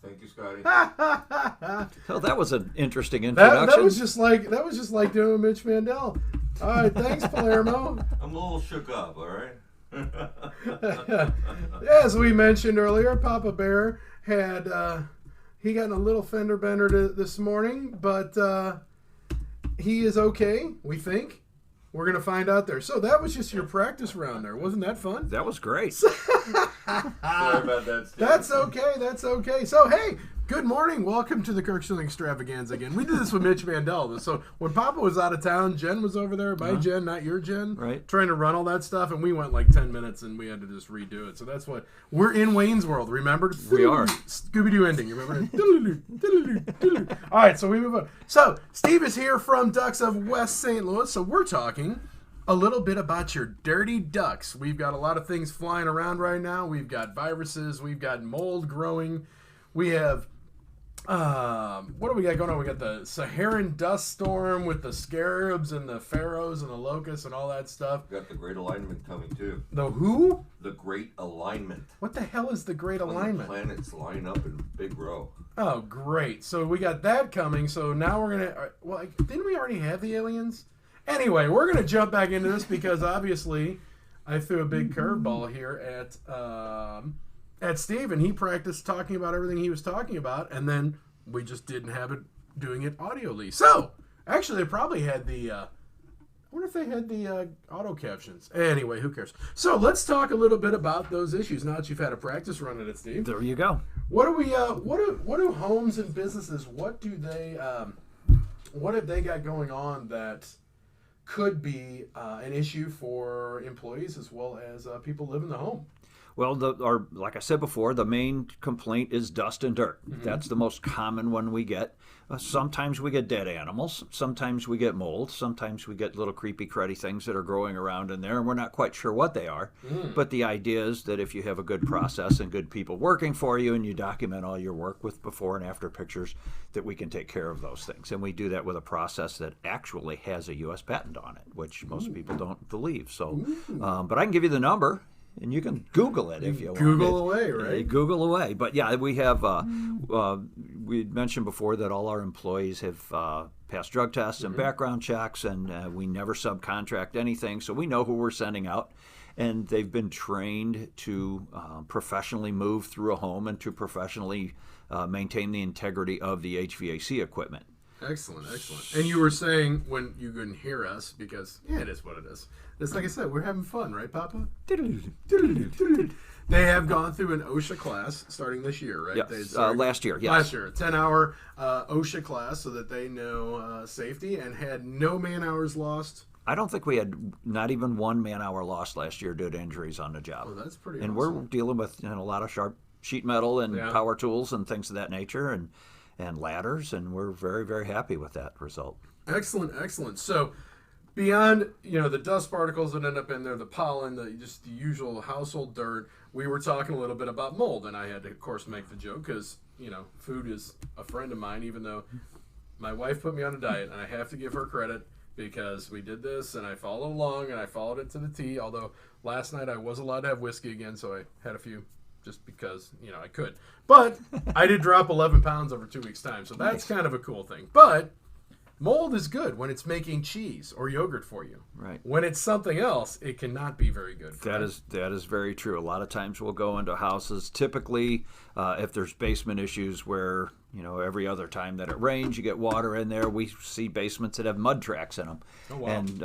Thank you, Scotty. Well, that was an interesting introduction. That was just like doing Mitch Mandel. All right, thanks, Palermo. I'm a little shook up. All right. As we mentioned earlier, Papa Bear had he got in a little fender bender this morning, but he is okay. We think. We're going to find out there. So that was just your practice round there. Wasn't that fun? That was great. Sorry about that, Steve. That's okay. That's okay. So, hey, good morning. Welcome to the Kirk Schilling Extravaganza again. We did this with Mitch Mandel. So when Papa was out of town, Jen was over there. My Jen, not your Jen. Right. Trying to run all that stuff. And we went like 10 minutes and we had to just redo it. So that's what we're in Wayne's World. Remember? We are. Scooby-Doo ending. You remember? All right. So we move on. So Steve is here from Ducks of West St. Louis. So we're talking a little bit about your dirty ducks. We've got a lot of things flying around right now. We've got viruses. We've got mold growing. We have, what do we got going on? We got the Saharan dust storm with the scarabs and the pharaohs and the locusts and all that stuff. We got the Great Alignment coming, too. The who? The Great Alignment. What the hell is the Great Alignment? When the planets line up in a big row. Oh, great. So we got that coming. So now we're going to, well, didn't we already have the aliens? Anyway, we're going to jump back into this because obviously I threw a big curveball here at Steve, and he practiced talking about everything he was talking about, and then we just didn't have it doing it audioly. So, actually, they probably had the, I wonder if they had the auto captions. Anyway, who cares? So, let's talk a little bit about those issues now that you've had a practice run at it, Steve. There you go. What do homes and businesses, what have they got going on that could be an issue for employees as well as people live in the home? Well, like I said before, the main complaint is dust and dirt. Mm-hmm. That's the most common one we get. Sometimes we get dead animals. Sometimes we get mold. Sometimes we get little creepy, cruddy things that are growing around in there, and we're not quite sure what they are. Mm. But the idea is that if you have a good process and good people working for you and you document all your work with before and after pictures, that we can take care of those things. And we do that with a process that actually has a U.S. patent on it, which most people don't believe. So, but I can give you the number. And you can Google it if you want. Google away, right? Google away. But yeah, we have, we mentioned before that all our employees have passed drug tests and background checks, and we never subcontract anything. So we know who we're sending out. And they've been trained to professionally move through a home and to professionally maintain the integrity of the HVAC equipment. Excellent. And you were saying when you couldn't hear us, because it is what it is. It's like I said, we're having fun, right, Papa? They have gone through an OSHA class starting this year, right? Yes. Last year, yes. Last year, a 10-hour OSHA class so that they know safety, and had no man-hours lost. I don't think we had not even one man-hour lost last year due to injuries on the job. Oh, that's pretty And awesome. we're dealing with a lot of sharp sheet metal and power tools and things of that nature, and ladders, and we're very, very happy with that result. Excellent. So beyond, the dust particles that end up in there, the pollen, the usual household dirt, we were talking a little bit about mold, and I had to, of course, make the joke because, food is a friend of mine, even though my wife put me on a diet, and I have to give her credit because we did this, and I followed along, and I followed it to the T, although last night I was allowed to have whiskey again, so I had a few just because, I could. But I did drop 11 pounds over 2 weeks' time, so that's kind of a cool thing. But mold is good when it's making cheese or yogurt for you. Right. When it's something else, it cannot be very good. That is very true. A lot of times we'll go into houses, typically if there's basement issues where, every other time that it rains, you get water in there. We see basements that have mud tracks in them. Oh, wow. And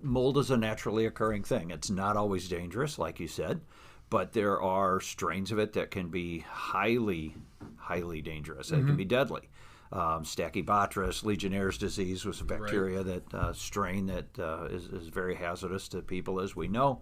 mold is a naturally occurring thing. It's not always dangerous, like you said. But there are strains of it that can be highly, highly dangerous. It can be deadly. Stachybotrys, Legionnaire's disease was a bacteria that strain that is very hazardous to people, as we know.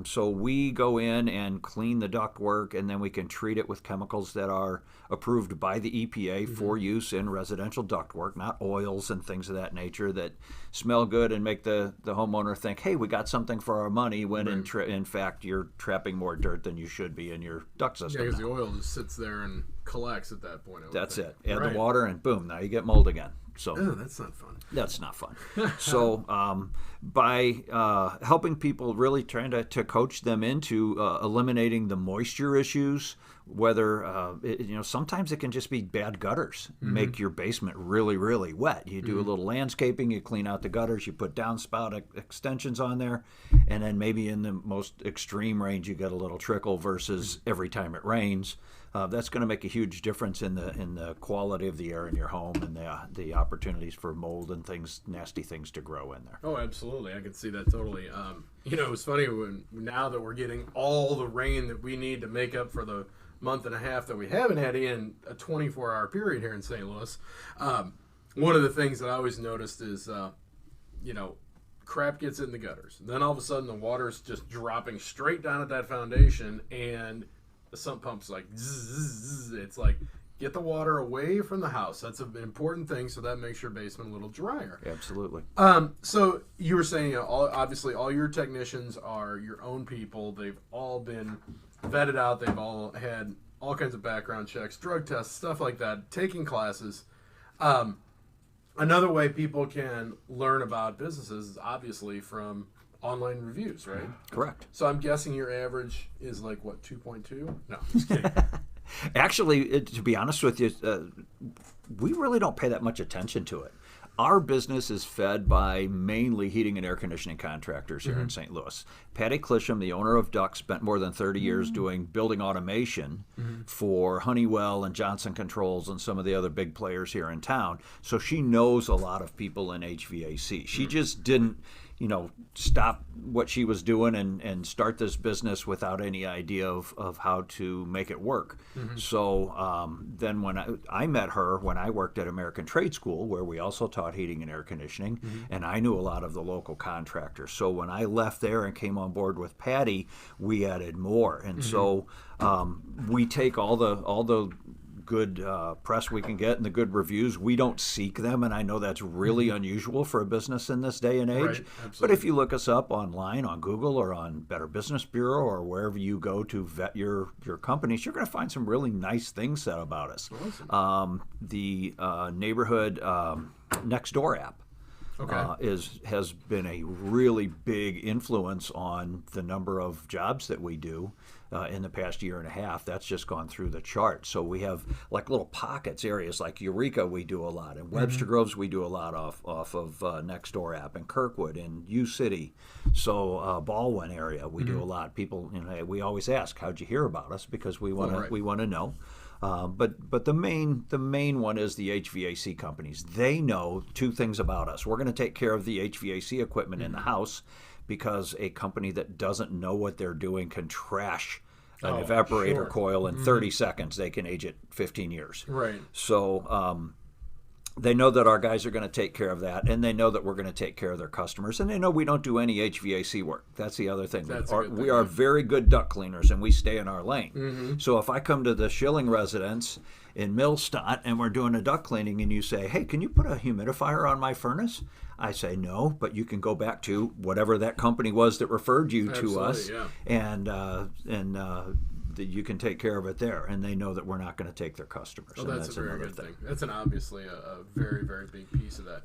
So we go in and clean the ductwork, and then we can treat it with chemicals that are approved by the EPA for use in residential ductwork, not oils and things of that nature that smell good and make the homeowner think, hey, we got something for our money, when in fact you're trapping more dirt than you should be in your duct system. Yeah, because the oil just sits there and collects at that point. That's it. Add the water and boom, now you get mold again. So that's not fun. That's not fun. So by helping people, really trying to coach them into eliminating the moisture issues. Whether sometimes it can just be bad gutters, make your basement really, really wet. You do a little landscaping, you clean out the gutters, you put downspout extensions on there, and then maybe in the most extreme range you get a little trickle versus every time it rains. That's going to make a huge difference in the quality of the air in your home and the opportunities for mold and nasty things to grow in there. Oh, absolutely. I can see that totally. It's funny now that we're getting all the rain that we need to make up for the month and a half that we haven't had in a 24-hour period here in St. Louis. One of the things that I always noticed is, crap gets in the gutters. Then all of a sudden the water's just dropping straight down at that foundation, and the sump pump's like, zzz, it's like, get the water away from the house. That's an important thing, so that makes your basement a little drier. Absolutely. So you were saying, obviously all your technicians are your own people. They've all been vetted out. They've all had all kinds of background checks, drug tests, stuff like that, taking classes. Another way people can learn about businesses is obviously from online reviews, right? Correct. So I'm guessing your average is like, what, 2.2? No, just kidding. Actually, to be honest with you, we really don't pay that much attention to it. Our business is fed by mainly heating and air conditioning contractors here in St. Louis. Patty Clisham, the owner of Duck, spent more than 30 years doing building automation for Honeywell and Johnson Controls and some of the other big players here in town. So she knows a lot of people in HVAC. She just didn't stop what she was doing and start this business without any idea of how to make it work. So then when I met her when I worked at American Trade School, where we also taught heating and air conditioning, and I knew a lot of the local contractors. So when I left there and came on board with Patty, we added more. And so we take all the good press we can get and the good reviews. We don't seek them, and I know that's really unusual for a business in this day and age. Right, but if you look us up online on Google or on Better Business Bureau or wherever you go to vet your companies, you're going to find some really nice things said about us. Awesome. The neighborhood Nextdoor app has been a really big influence on the number of jobs that we do in the past year and a half. That's just gone through the chart. So we have like little pockets, areas like Eureka we do a lot, and Webster Groves we do a lot off of Nextdoor app, and Kirkwood and U City. So Baldwin area we do a lot. People, we always ask, how'd you hear about us? Because we want to know. But the main one is the HVAC companies. They know two things about us. We're going to take care of the HVAC equipment in the house, because a company that doesn't know what they're doing can trash an evaporator coil in 30 seconds. They can age it 15 years. Right. So they know that our guys are going to take care of that, and they know that we're going to take care of their customers, and they know we don't do any HVAC work. That's the other thing. We are very good duct cleaners, and we stay in our lane. So if I come to the Schilling residence in Millstadt and we're doing a duct cleaning, and you say, hey, can you put a humidifier on my furnace? I say no, but you can go back to whatever that company was that referred you to us, and you can take care of it there, and they know that we're not going to take their customers. Oh, that's a very good thing. That's obviously a very, very big piece of that.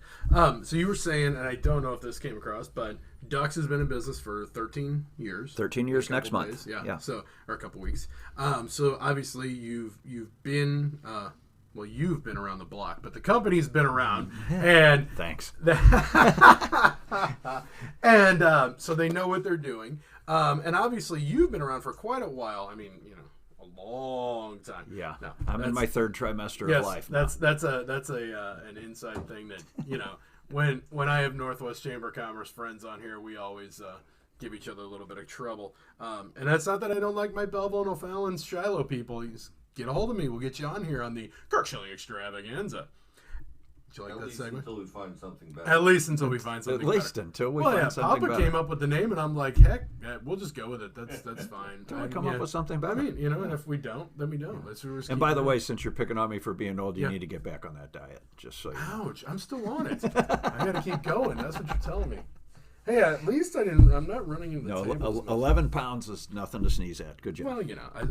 So you were saying, and I don't know if this came across, but Ducks has been in business for 13 years. 13 years next month. Days, yeah. So, or a couple weeks. So obviously you've been. Well, you've been around the block, but the company's been around, and thanks. And so they know what they're doing, and obviously you've been around for quite a while. I mean, a long time. Yeah, no, I'm in my third trimester of life now. That's an inside thing that when I have Northwest Chamber of Commerce friends on here, we always give each other a little bit of trouble, and that's not that I don't like my Belleville and O'Fallon Shiloh people. Get a hold of me. We'll get you on here on the Kirk Schilling Extravaganza. Did you like that segment? Until we find something better. At least until we find something better. At least until we find something better. Papa came up with the name, and I'm like, heck, we'll just go with it. That's fine. Until we come up with something better. I mean, and if we don't, then we don't. Let's and by the way, since you're picking on me for being old, you need to get back on that diet. Just so you know. Ouch! I'm still on it. I got to keep going. That's what you're telling me. Hey, at least I'm not running into the table. 11 pounds is nothing to sneeze at. Good job. Well,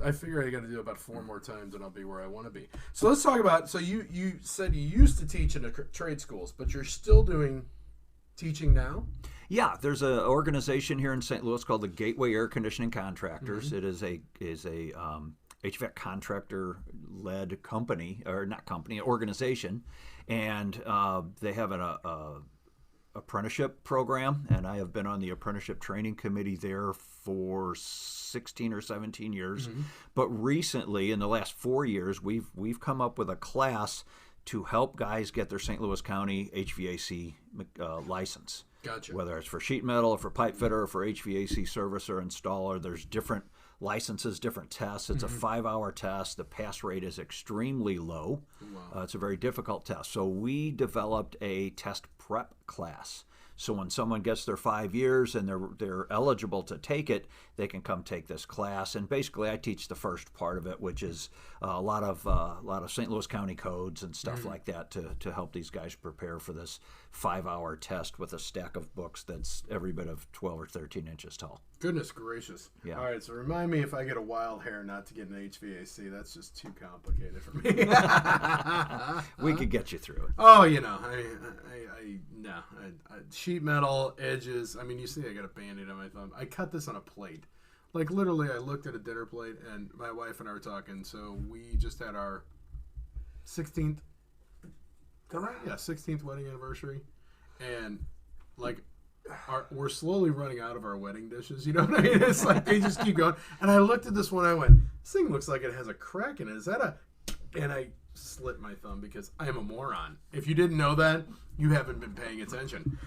I figure I got to do about 4 more times and I'll be where I want to be. So let's talk about, so you said you used to teach in trade schools, but you're still doing teaching now? Yeah, there's an organization here in St. Louis called the Gateway Air Conditioning Contractors. It is a HVAC contractor-led company, or not company, organization, and they have an apprenticeship program, and I have been on the apprenticeship training committee there for 16 or 17 years. But recently, in the last 4 years, we've come up with a class to help guys get their St. Louis County HVAC license. Gotcha. Whether it's for sheet metal or for pipe fitter or for HVAC service or installer, there's different licenses, different tests. It's a 5-hour test. The pass rate is extremely low. Wow. It's a very difficult test. So we developed a test prep class. So when someone gets their 5 years and they're eligible to take it, they can come take this class. And basically, I teach the first part of it, which is a lot of St. Louis County codes and stuff like that to help these guys prepare for this 5-hour test with a stack of books that's every bit of 12 or 13 inches tall. Goodness gracious. Yeah. All right, so remind me if I get a wild hair not to get an HVAC. That's just too complicated for me. We could get you through it. Oh, sheet metal, edges. I mean, you see I got a Band-Aid on my thumb. I cut this on a plate. Like, literally, I looked at a dinner plate, and my wife and I were talking, so we just had our 16th, is that right? Yeah, 16th wedding anniversary. And, like, we're slowly running out of our wedding dishes. You know what I mean? It's like they just keep going. And I looked at this one, I went, this thing looks like it has a crack in it. Is that a... And I slit my thumb because I am a moron. If you didn't know that, you haven't been paying attention.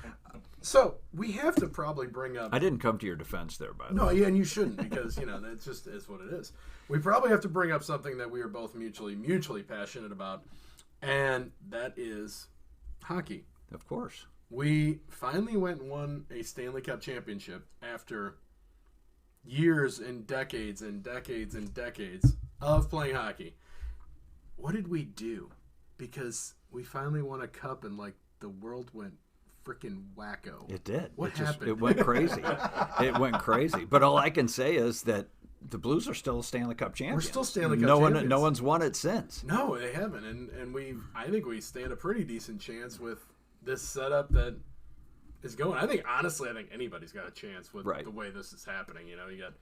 So we have to probably bring up... I didn't come to your defense there, by the way. No, yeah, and you shouldn't because, that just is what it is. We probably have to bring up something that we are both mutually passionate about, and that is hockey. Of course. We finally went and won a Stanley Cup championship after years and decades and decades and decades of playing hockey. What did we do? Because we finally won a cup and, like, the world went freaking wacko. It did. What happened? It went crazy. It went crazy. But all I can say is that the Blues are still Stanley Cup champions. We're still Stanley Cup champions. No one's won it since. No, they haven't. And I think we stand a pretty decent chance with this setup that is going. I think anybody's got a chance with the way this is happening. You got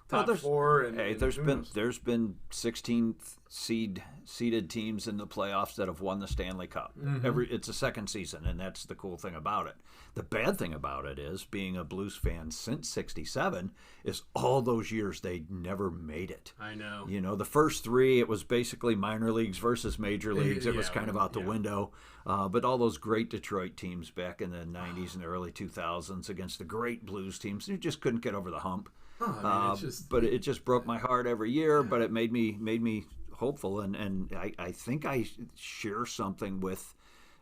top four, and there's been 16th seeded teams in the playoffs that have won the Stanley Cup. It's a second season, and that's the cool thing about it. The bad thing about it is, being a Blues fan since '67, is all those years they never made it. I know. The first three, it was basically minor leagues versus major leagues. It was kind of out the window. But all those great Detroit teams back in the '90s and the early 2000s against the great Blues teams, you just couldn't get over the hump. But it just broke my heart every year. But it made me hopeful, and I think I share something with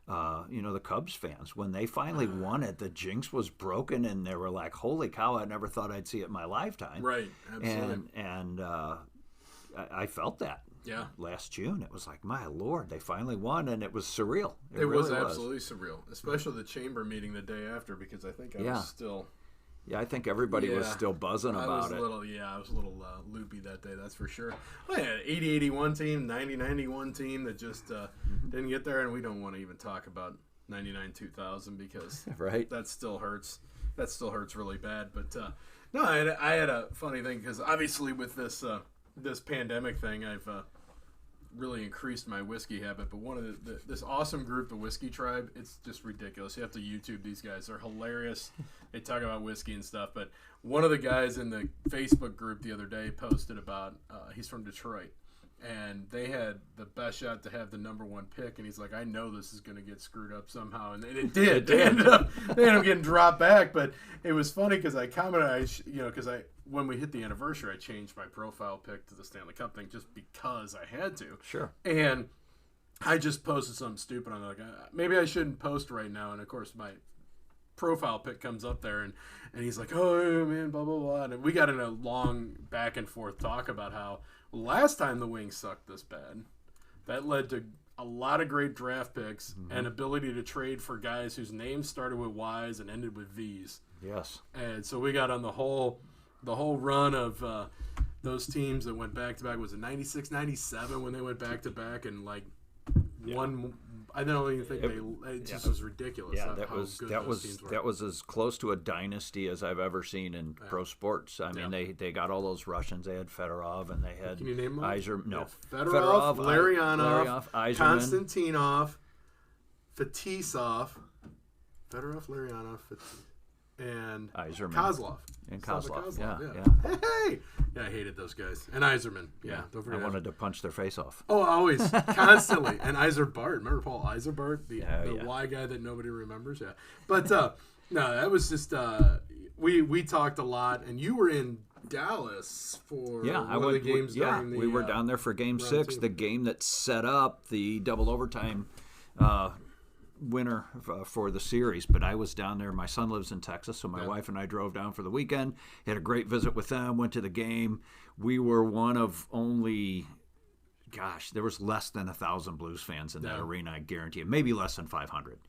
the Cubs fans. When they finally won it, the jinx was broken, and they were like, "Holy cow! I never thought I'd see it in my lifetime." Right, absolutely. And I felt that. Yeah. Last June, it was like, my Lord, they finally won, and it was surreal. It really was absolutely surreal, especially the chamber meeting the day after, because I think I was still. Yeah, I think everybody was still buzzing about it. I was a little loopy that day, that's for sure. Well, yeah, 80-81 team, 90-91 team that just didn't get there, and we don't want to even talk about 99-2000 because that still hurts. That still hurts really bad. But no, I had a funny thing because obviously with this pandemic thing, I've really increased my whiskey habit. But one of this awesome group, the Whiskey Tribe, it's just ridiculous. You have to YouTube these guys. They're hilarious. They talk about whiskey and stuff. But one of the guys in the Facebook group the other day posted about, he's from Detroit, and they had the best shot to have the #1 pick, and he's like, I know this is going to get screwed up somehow, and it did. They ended up getting dropped back, but it was funny because I commented, when we hit the anniversary, I changed my profile pic to the Stanley Cup thing just because I had to. Sure. And I just posted something stupid on like, maybe I shouldn't post right now, and of course my profile pic comes up there, and he's like, oh man, blah blah blah, and we got in a long back and forth talk about how last time the Wings sucked this bad, that led to a lot of great draft picks and ability to trade for guys whose names started with Y's and ended with V's. Yes. And so we got on the whole run of those teams that went back to back. Was it 96, 97 when they went back to back and won I don't even think it just was ridiculous. Yeah, That was as close to a dynasty as I've ever seen in pro sports. I mean, they got all those Russians. They had Fedorov, and they had Can you name them? Fedorov, Larionov, Yzerman, Konstantinov, Fetisov, Fedorov, Larionov, and Yzerman. Kozlov. And Kozlov, yeah. Hey! Yeah, I hated those guys. And Yzerman. Yeah, don't forget. I wanted to punch their face off. Oh, always. Constantly. And Yzerbart. Remember Paul Yzerbart? The Y guy that nobody remembers? Yeah. But, no, that was just, we talked a lot. And you were in Dallas for one of the games during the... we were down there for Game 6, the game that set up the double overtime winner for the series. But I was down there. My son lives in Texas, so my wife and I drove down for the weekend, had a great visit with them, went to the game. We were one of only, there was less than 1,000 Blues fans in that arena, I guarantee you, maybe less than 500.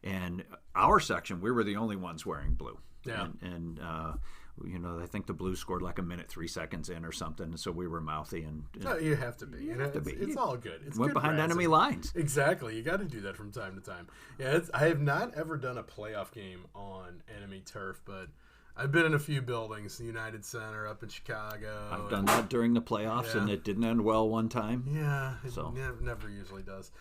And our section, we were the only ones wearing blue. Yeah. And I think the Blues scored like a minute 3 seconds in or something, and so we were mouthy. And no, you have to be. It's all good. It's went good behind razzing. enemy lines. Exactly. You got to do that from time to time. Yeah, I have not ever done a playoff game on enemy turf, but I've been in a few buildings, the United Center up in Chicago. I've done that during the playoffs, and it didn't end well one time. Yeah, it never usually does.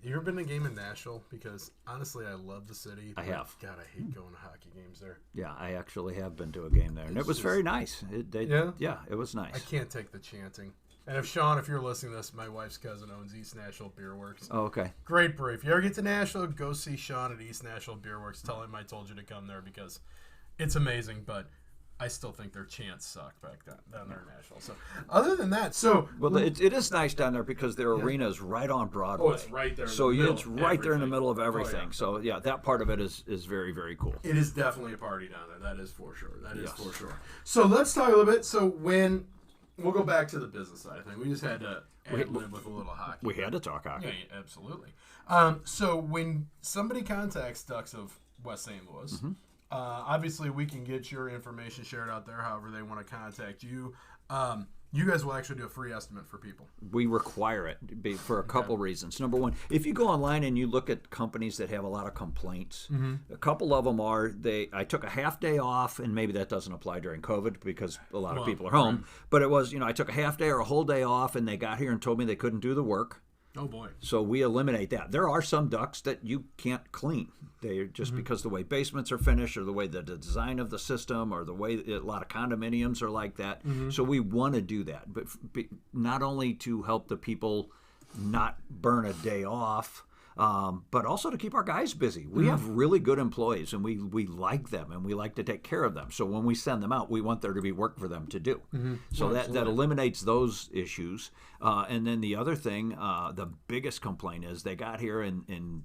You ever been to a game in Nashville? Because honestly, I love the city. I have. God, I hate going to hockey games there. Yeah, I actually have been to a game there, and it was very nice. It was nice. I can't take the chanting. And if you're listening to this, my wife's cousin owns East Nashville Beer Works. Oh, okay. Great brewery. If you ever get to Nashville, go see Sean at East Nashville Beer Works. Tell him I told you to come there because it's amazing, but I still think their chants suck back down there in Nashville. So other than that, it is nice down there because their arena is right on Broadway. Oh, it's right there. It's right there in the middle of everything. Oh, yeah. So yeah, that part of it is very, very cool. It is definitely a party down there. That is for sure. For sure. So let's talk a little bit. So we'll go back to the business side of things. We just had to ad-lib with a little hockey. We had to talk hockey. Yeah, absolutely. So when somebody contacts Ducks of West St. Louis. Mm-hmm. Obviously, we can get your information shared out there however they want to contact you. You guys will actually do a free estimate for people. We require it for a couple reasons. Number one, if you go online and you look at companies that have a lot of complaints, a couple of them are I took a half day off, and maybe that doesn't apply during COVID because a lot of people are home. Right. But it was, I took a half day or a whole day off, and they got here and told me they couldn't do the work. Oh, boy. So we eliminate that. There are some ducts that you can't clean. They're just because the way basements are finished or the way the design of the system or the way a lot of condominiums are like that. So we want to do that. But not only to help the people not burn a day off, but also to keep our guys busy. We have really good employees, and we like them, and we like to take care of them. So when we send them out, we want there to be work for them to do. So that eliminates those issues. And then the other thing, the biggest complaint is they got here and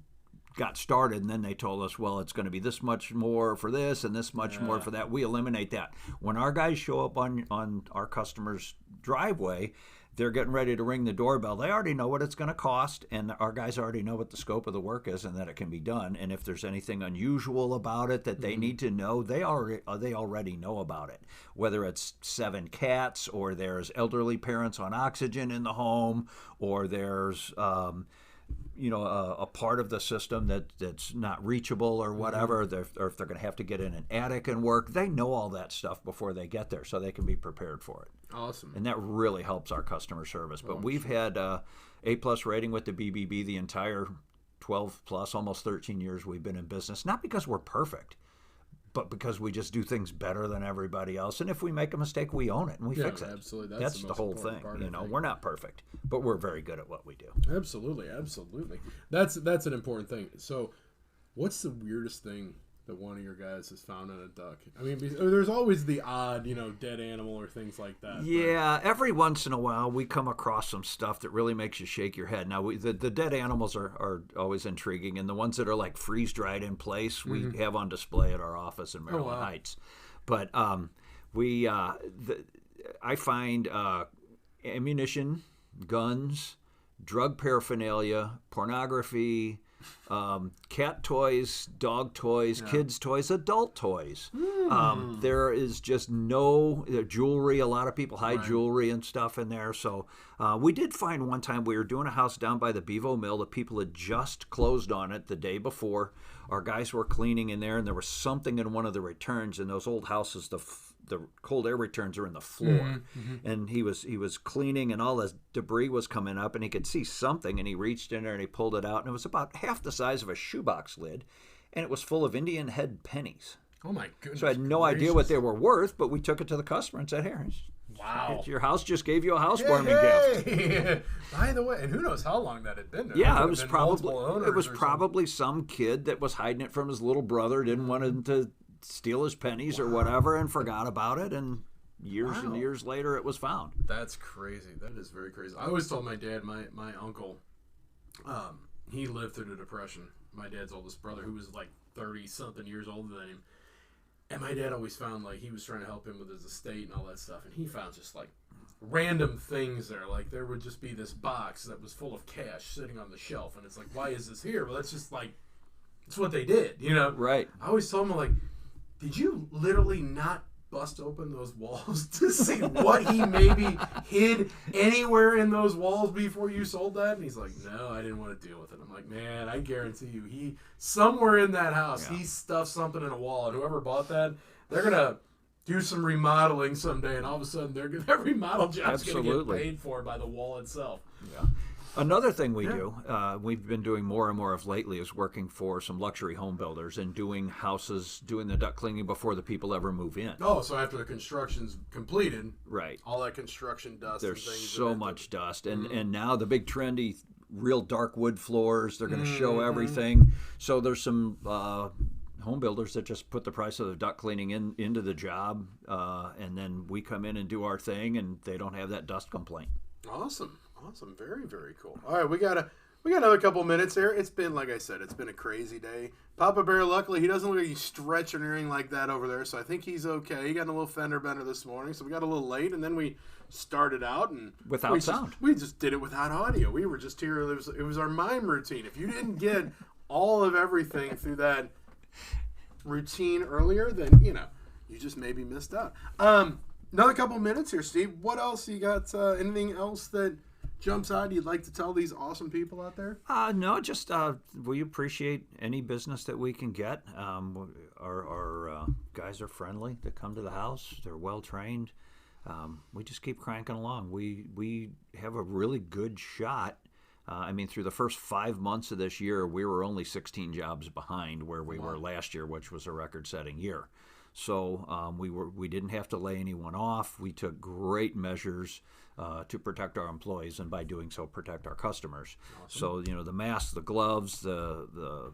got started, and then they told us, well, it's going to be this much more for this and this much more for that. We eliminate that. When our guys show up on our customer's driveway, they're getting ready to ring the doorbell. They already know what it's going to cost, and our guys already know what the scope of the work is and that it can be done. And if there's anything unusual about it that they need to know, they already know about it. Whether it's 7 cats, or there's elderly parents on oxygen in the home, or there's a part of the system that's not reachable or whatever, or if they're going to have to get in an attic and work, they know all that stuff before they get there, so they can be prepared for it. Awesome. And that really helps our customer service. But we've had A+ rating with the BBB the entire 12 plus, almost 13 years we've been in business, not because we're perfect, but because we just do things better than everybody else. And if we make a mistake, we own it and we fix it. Absolutely. That's the whole thing. We're not perfect, but we're very good at what we do. Absolutely. That's an important thing. So what's the weirdest thing that one of your guys has found on a duck? I mean, there's always the odd, dead animal or things like that. Yeah, every once in a while we come across some stuff that really makes you shake your head. Now, the dead animals are always intriguing, and the ones that are like freeze-dried in place, we have on display at our office in Maryland Heights. But I find ammunition, guns, drug paraphernalia, pornography, cat toys, dog toys, kids toys, adult toys. There is just no jewelry. A lot of people hide jewelry and stuff in there. So we did find one time we were doing a house down by the Bevo Mill. The people had just closed on it the day before. Our guys were cleaning in there, and there was something in one of the returns. In those old houses, the cold air returns are in the floor. And he was cleaning, and all this debris was coming up, and he could see something, and he reached in there and he pulled it out, and it was about half the size of a shoebox lid, and it was full of Indian head pennies. Oh my goodness! So I had no idea what they were worth, but we took it to the customer and said, "Here, wow, your house just gave you a housewarming gift." By the way, and who knows how long that had been there? Yeah, it was probably some kid that was hiding it from his little brother, didn't want him to steal his pennies or whatever, and forgot about it, and years and years later it was found. That's crazy. That is very crazy. I always told my dad, my uncle, he lived through the Depression. My dad's oldest brother, who was like 30-something years older than him. And my dad always found, like, he was trying to help him with his estate and all that stuff, and he found just, like, random things there. Like, there would just be this box that was full of cash sitting on the shelf, and it's like, why is this here? Well, that's just, like, it's what they did, you know? Right. I always told him, like, did you literally not bust open those walls to see what he maybe hid anywhere in those walls before you sold that? And he's like, no, I didn't want to deal with it. I'm like, man, I guarantee you, he somewhere in that house, he stuffed something in a wall, and whoever bought that, they're gonna do some remodeling someday, and all of a sudden, their remodel job's gonna get paid for by the wall itself. Yeah. Another thing we do, we've been doing more and more of lately, is working for some luxury home builders and doing houses, doing the duct cleaning before the people ever move in. Oh, so after the construction's completed, right? All that construction dust. There's and things so much dust, and now the big trendy, real dark wood floors. They're going to show everything. So there's some home builders that just put the price of the duct cleaning into the job, and then we come in and do our thing, and they don't have that dust complaint. Awesome. Very, very cool. All right, we got another couple minutes here. It's been, like I said, it's been a crazy day. Papa Bear, luckily, he doesn't look like he's stretching or anything like that over there, so I think he's okay. He got in a little fender bender this morning, so we got a little late, and then we started out and without sound. We just did it without audio. We were just here. It was our mime routine. If you didn't get all of everything through that routine earlier, then you just maybe missed out. Another couple minutes here, Steve. What else you got? Anything else that jumps out you'd like to tell these awesome people out there? No, just we appreciate any business that we can get. Our guys are friendly. They come to the house. They're well trained. We just keep cranking along. We have a really good shot. Through the first 5 months of this year, we were only 16 jobs behind where we were last year, which was a record-setting year. So we didn't have to lay anyone off. We took great measures to protect our employees, and by doing so, protect our customers. Awesome. So the masks, the gloves, the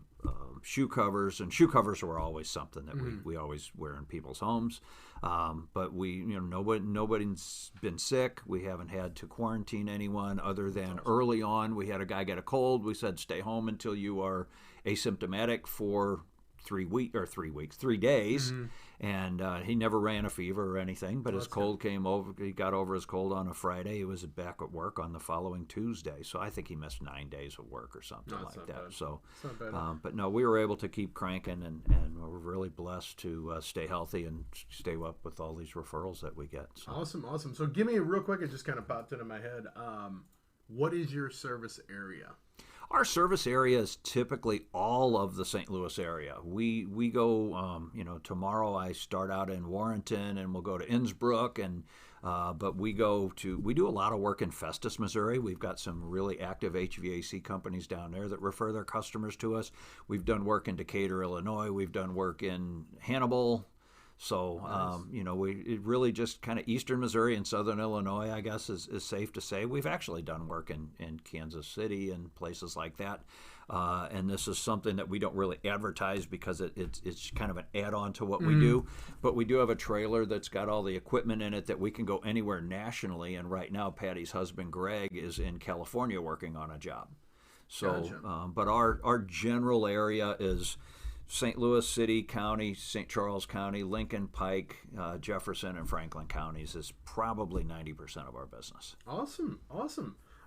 shoe covers, and shoe covers were always something that we always wear in people's homes. But nobody's been sick. We haven't had to quarantine anyone other than early on we had a guy get a cold. We said stay home until you are asymptomatic for 3 days, and he never ran a fever or anything, but his cold came over. He got over his cold on a Friday. He was back at work on the following Tuesday, so I think he missed 9 days of work or something like that. Bad. So, but no, we were able to keep cranking, and we're really blessed to stay healthy and stay up with all these referrals that we get. So. Awesome. So give me real quick, it just kind of popped into my head. What is your service area? Our service area is typically all of the St. Louis area. We go, tomorrow I start out in Warrenton, and we'll go to Innsbruck, but we do a lot of work in Festus, Missouri. We've got some really active HVAC companies down there that refer their customers to us. We've done work in Decatur, Illinois. We've done work in Hannibal. So, it really just kind of eastern Missouri and southern Illinois, I guess, is safe to say. We've actually done work in Kansas City and places like that. And this is something that we don't really advertise because it's kind of an add-on to what we do. But we do have a trailer that's got all the equipment in it that we can go anywhere nationally. And right now, Patty's husband, Greg, is in California working on a job. So, gotcha. But our general area is St. Louis City, County, St. Charles County, Lincoln, Pike, Jefferson, and Franklin counties is probably 90% of our business. Awesome.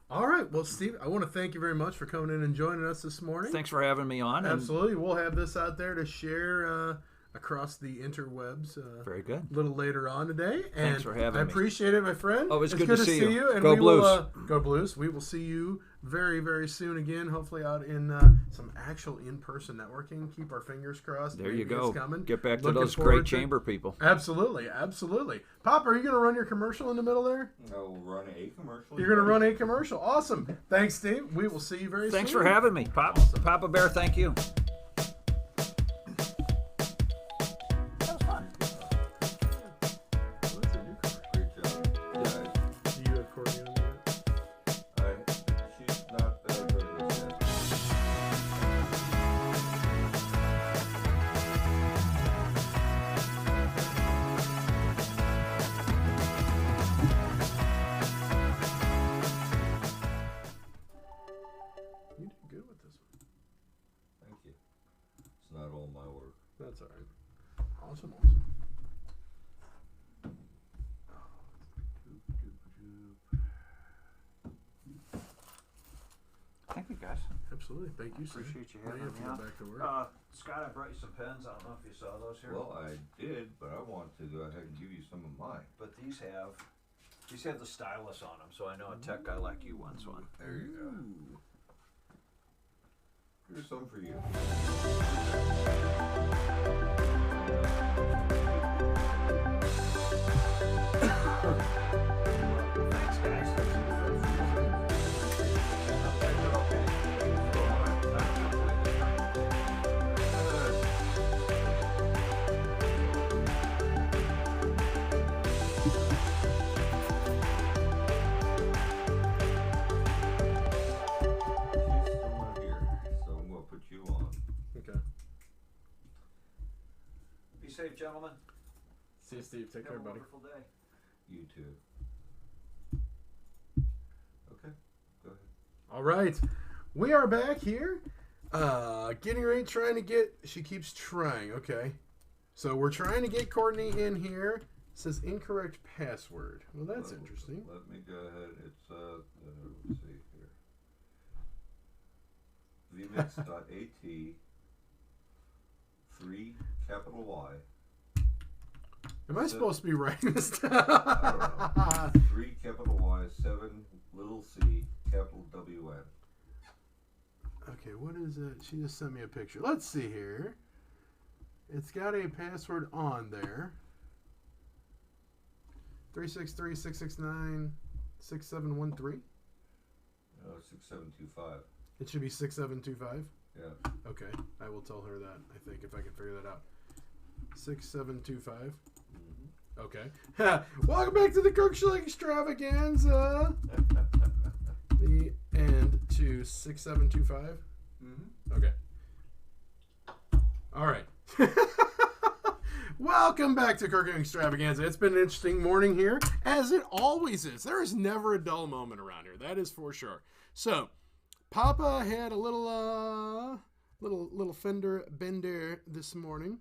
All right. Well, Steve, I want to thank you very much for coming in and joining us this morning. Thanks for having me on. Absolutely. We'll have this out there to share across the interwebs Very good. a little later on today. And Thanks for having me. I appreciate it, my friend. Oh, it's good to to see you. And Go we Blues. Will, go Blues. We will see you very, very soon again, hopefully out in some actual in-person networking. Keep our fingers crossed. There Maybe you go. It's coming. Get back to Looking those forward great to- chamber people. Absolutely. Absolutely. Pop, are you going to run your commercial in the middle there? I will run a commercial. You're going to run a commercial. Awesome. Thanks, Steve. We will see you very soon. Thanks for having me. Awesome. Papa Bear, thank you. That's a new commercial. Great job. Yeah, Do you have Courtney on that? she's not that good at this yet. You did good with this one. Thank you. It's not all my work. That's all right. Awesome, awesome. Thank you, guys. Absolutely. Thank you, sir. Appreciate you Now having have me to go on. back to work. Scott, I brought you some pens. I don't know if you saw those here. Well, I did, but I want to go ahead and give you some of mine. But these have the stylus on them, so I know a tech guy like you wants one. There you go. Here's some for you. Thanks, guys. She's still not here, so I'm gonna put you on. Okay. Be safe, gentlemen. See you, Steve. Take care, Have a buddy. wonderful day. You too. Okay, go ahead. All right. We are back here. Getting ready, trying to get. She keeps trying. Okay. So we're trying to get Courtney in here. It says incorrect password. Well, that's interesting. Let me go ahead. It's let's see here. vmix.at 3 capital Y. Am I supposed to be writing this down? I don't know. 3 capital Y 7 little c capital WN. Okay, what is it? She just sent me a picture. Let's see here. It's got a password on there. 363-669-6713. No, 6725. It should be 6725. Yeah. Okay, I will tell her that, I think, if I can figure that out. 6725. Mm-hmm. Okay. Welcome back to the Kirk Schilling Extravaganza. The end to 6725. Mm-hmm. Okay. All right. Welcome back to Kirk Extravaganza. It's been an interesting morning here, as it always is. There is never a dull moment around here. That is for sure. So, Papa had a little fender bender this morning.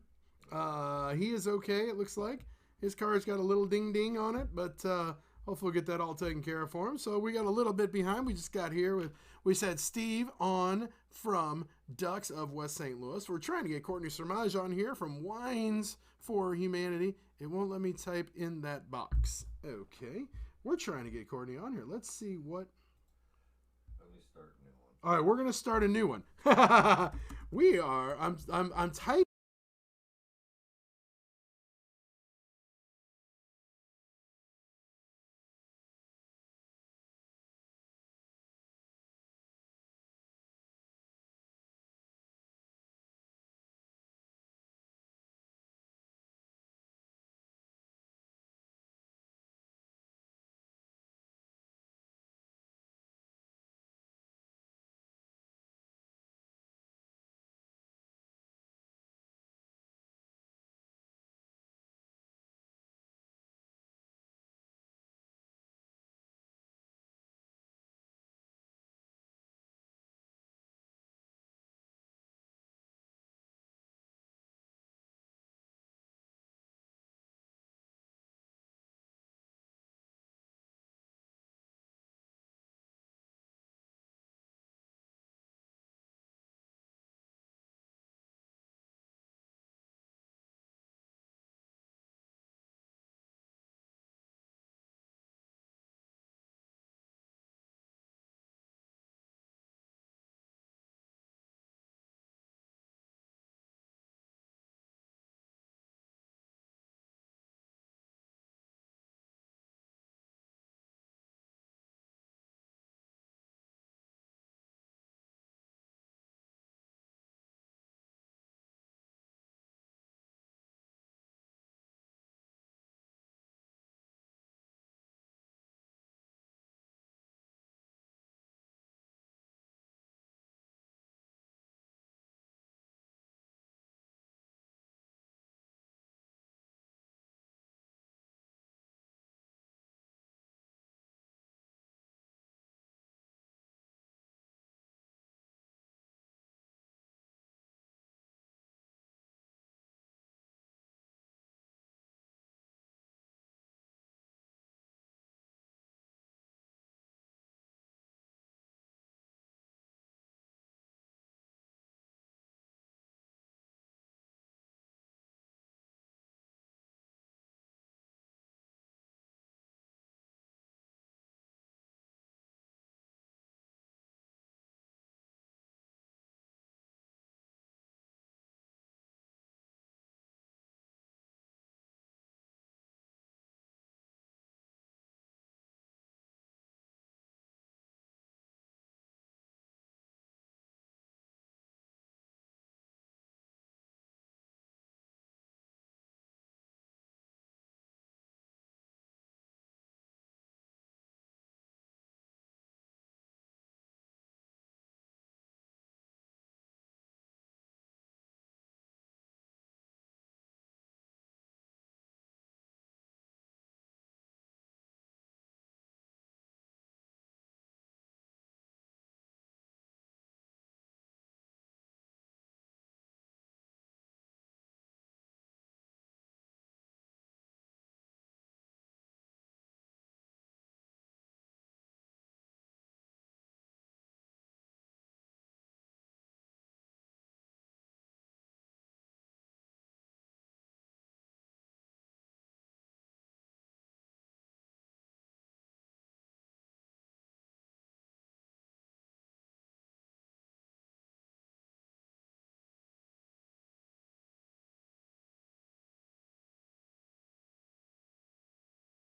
He is okay, it looks like. His car's got a little ding-ding on it, but hopefully we'll get that all taken care of for him. So we got a little bit behind. We just got here. We said Steve on from Ducks of West St. Louis. We're trying to get Courtney Sermage on here from Wines for Humanity. It won't let me type in that box. Okay. We're trying to get Courtney on here. Let's see what... Let me start a new one. All right, we're going to start a new one. We are... I'm typing...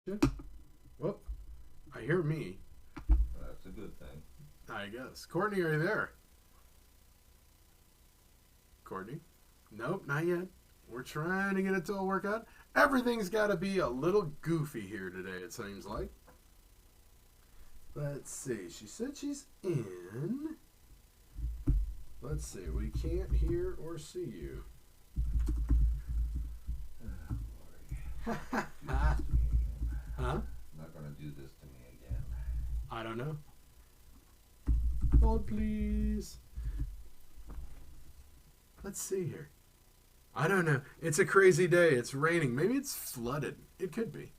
Whoop. I hear me. That's a good thing. I guess. Courtney, are you there? Courtney? Nope, not yet. We're trying to get it to all work out. Everything's got to be a little goofy here today, it seems like. Let's see. She said she's in. Let's see. We can't hear or see you. Oh, boy. Huh? Not going to do this to me again. I don't know. Hold, please. Let's see here. I don't know. It's a crazy day. It's raining. Maybe it's flooded. It could be.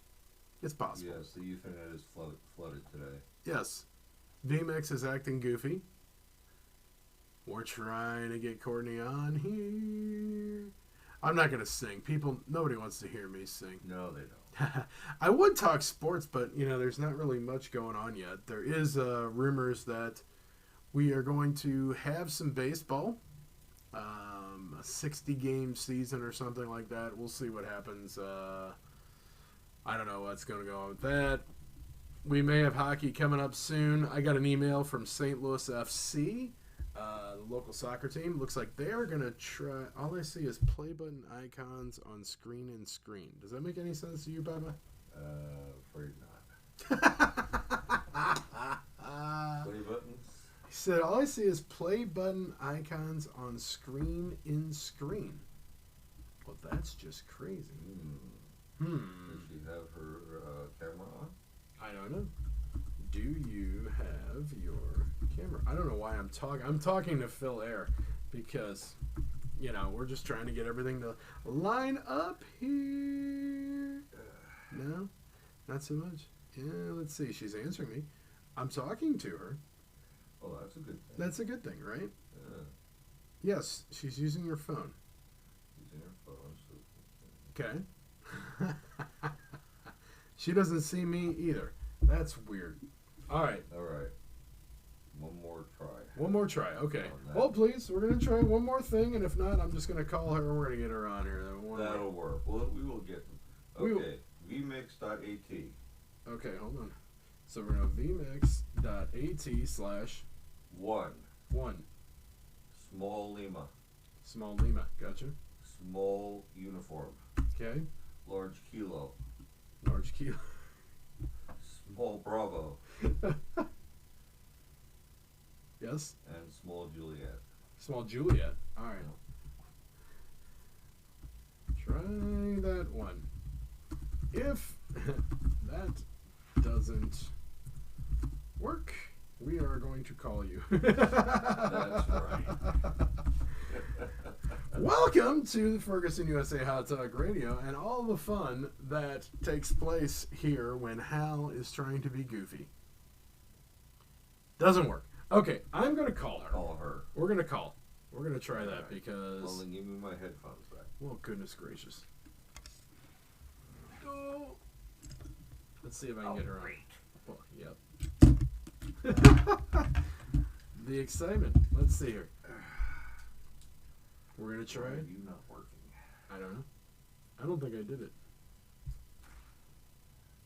It's possible. Yes, the Ethernet is flooded today. Yes. VMix is acting goofy. We're trying to get Courtney on here. I'm not going to sing. Nobody wants to hear me sing. No, they don't. I would talk sports, but, there's not really much going on yet. There is rumors that we are going to have some baseball. A 60-game season or something like that. We'll see what happens. I don't know what's going to go on with that. We may have hockey coming up soon. I got an email from St. Louis FC, the local soccer team. Looks like they are going to try. All I see is play button icons on screen and screen. Does that make any sense to you, Baba? Afraid not. Play buttons? He said, all I see is play button icons on screen in screen. Well, that's just crazy. Does she have her camera on? I don't know. Do you have your camera? I don't know why I'm talking. I'm talking to Phil Air because, we're just trying to get everything to line up here. No, not so much. Yeah, let's see. She's answering me. I'm talking to her. Oh, that's a good thing. That's a good thing, right? Yeah. Yes, she's using her phone. Using her phone. So... Okay. She doesn't see me either. That's weird. All right. All right. One more try. One more try. Okay. Well, please, we're going to try one more thing, and if not, I'm just going to call her and we're going to get her on here. That'll work. Well, we will get them. Okay. vmix.at. Okay, hold on. So we're going to vmix.at/1. Small Lima. Small Lima. Gotcha. Small uniform. Okay. Large kilo. Large kilo. Small Bravo. Yes. And small Juliet. Small Juliet. All right. Try that one. If that doesn't work, we are going to call you. That's right. Welcome to the Ferguson USA Hot Talk Radio and all the fun that takes place here when Hal is trying to be goofy. Doesn't work. Okay, I'm going to call her. Call her. We're going to call. We're going to try that Right. because... Well, then give me my headphones back. Well, goodness gracious. Oh. Let's see if I can get her on. Well, yep. The excitement. Let's see here. We're going to try. Why are you not working? I don't know. I don't think I did it.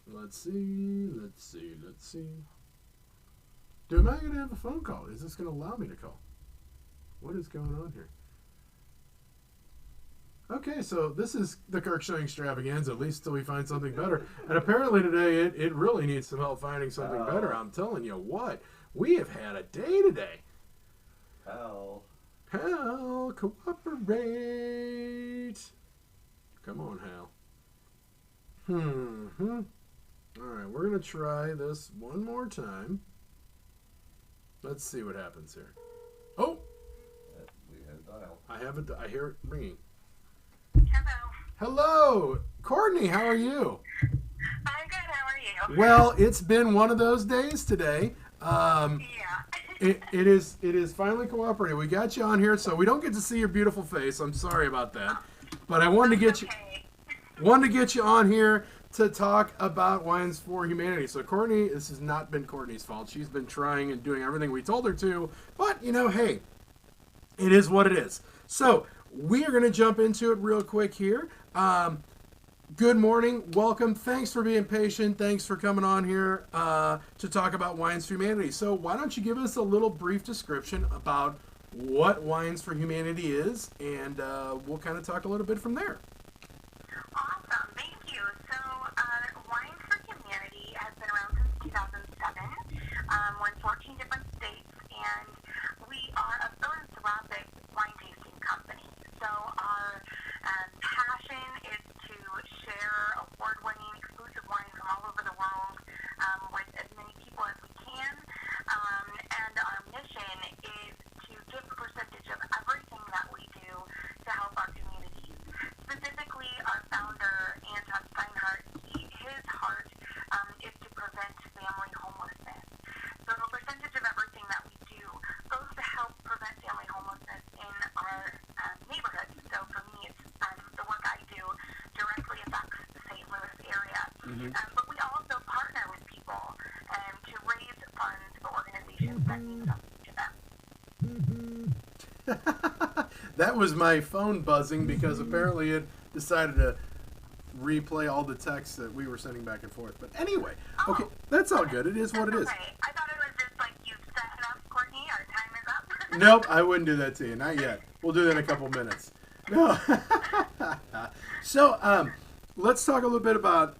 Let's see. Let's see. Let's see. Dude, am I going to have a phone call? Is this going to allow me to call? What is going on here? Okay, so this is the Kirk Schilling Extravaganza, at least till we find something better. And apparently today it really needs some help finding something better. I'm telling you what. We have had a day today. Hal. Hal, cooperate. Come on, Hal. All right, we're going to try this one more time. Let's see what happens here. Oh! We have dial. I hear it ringing. Hello. Hello! Courtney, how are you? I'm good. How are you? Well, it's been one of those days today. Yeah. It is finally cooperating. We got you on here, so we don't get to see your beautiful face. I'm sorry about that, but I wanted to get you on here to talk about Wines for Humanity. So Courtney, this has not been Courtney's fault. She's been trying and doing everything we told her to, but hey, it is what it is. So we are going to jump into it real quick here. Good morning. Welcome. Thanks for being patient. Thanks for coming on here to talk about Wines for Humanity. So why don't you give us a little brief description about what Wines for Humanity is, and we'll kind of talk a little bit from there. Awesome, thank you. So, Wine for Humanity has been around since 2007. We're in 14 different states, and we are a philanthropic wine tasting company. So our passion is to share award-winning exclusive wine from all over the world with as many people as we can. And our mission is to give a percentage of everything that we do to help our communities. Specifically, our founder, Anton Steinhardt, his heart is to prevent family homelessness. So a percentage of everything that we do goes to help prevent family homelessness in our neighborhoods. So for me, it's the work I do directly affects the St. Louis area. But we also partner with people to raise funds for organizations that need something to them. That was my phone buzzing because apparently it decided to replay all the texts that we were sending back and forth. But anyway, okay, that's all good. It is what it is. Okay. I thought it was just like you set it up, Courtney. Our time is up. Nope, I wouldn't do that to you. Not yet. We'll do that in a couple minutes. No. So, let's talk a little bit about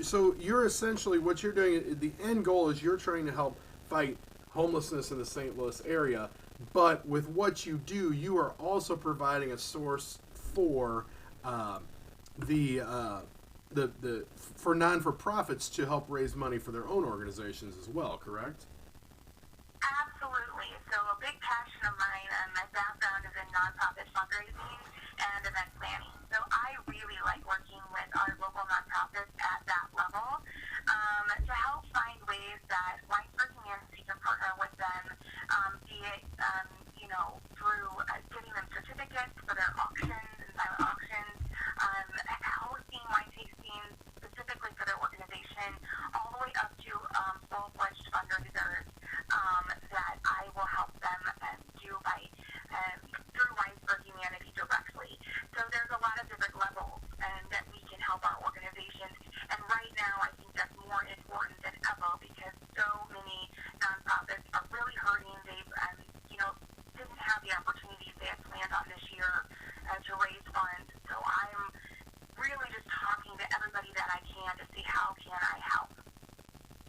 so you're essentially, what you're doing, the end goal is you're trying to help fight homelessness in the St. Louis area, but with what you do, you are also providing a source for for non-for-profits to help raise money for their own organizations as well, correct? Absolutely. So a big passion of mine, my background is in nonprofit fundraising and event planning. So I really like working with our local nonprofits at that level to help find ways that Wine for Humanity can partner with them, be it through getting them certificates for their auctions and silent auctions, hosting wine tastings specifically for their organization, all the way up to full-fledged fundraisers that I will help them do by through Wine for Humanity directly. So there's a lot of different levels that we can help our organizations. And right now, I think that's more important than ever because so many nonprofits are really hurting. They've didn't have the opportunities they had planned on this year to raise funds. So I'm really just talking to everybody that I can to see how can I help.